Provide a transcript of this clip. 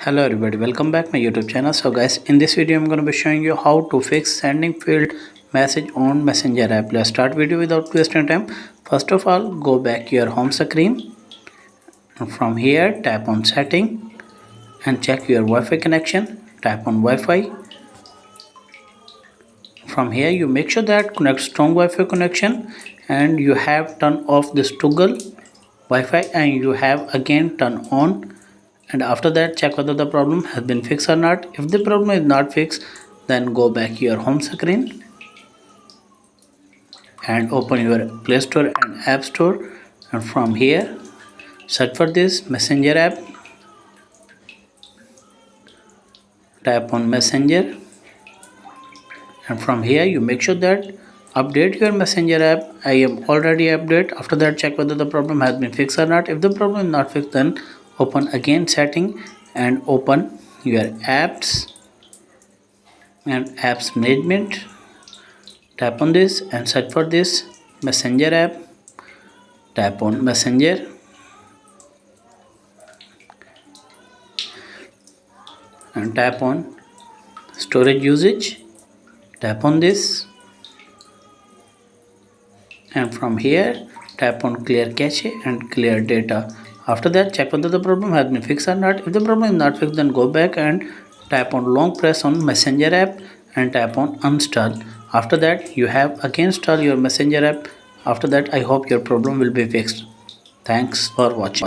Hello everybody, welcome back my YouTube channel. So guys, in this video I'm going to be showing you how to fix sending failed message on Messenger app. Let's start video without wasting time. First of all, go back to your home screen. From here, tap on setting and check your Wi-Fi connection. Tap on Wi-Fi. From here, you make sure that connect strong Wi-Fi connection and you have turned off this toggle Wi-Fi and you have again turned on, and after that check whether the problem has been fixed or not. If the problem is not fixed, then go back to your home screen and open your Play Store and App Store, and from here search for this Messenger app. Tap on Messenger and from here you make sure that update your Messenger app. I am already update. After that check whether the problem has been fixed or not. If the problem is not fixed, then open again setting and open your apps and apps management. Tap on this and search for this Messenger app. Tap on Messenger and tap on storage usage. Tap on this and from here tap on clear cache and clear data. After that check whether the problem has been fixed or not. If the problem is not fixed, then go back and tap on long press on Messenger app and tap on uninstall. After that you have again install your Messenger app. After that I hope your problem will be fixed. Thanks for watching.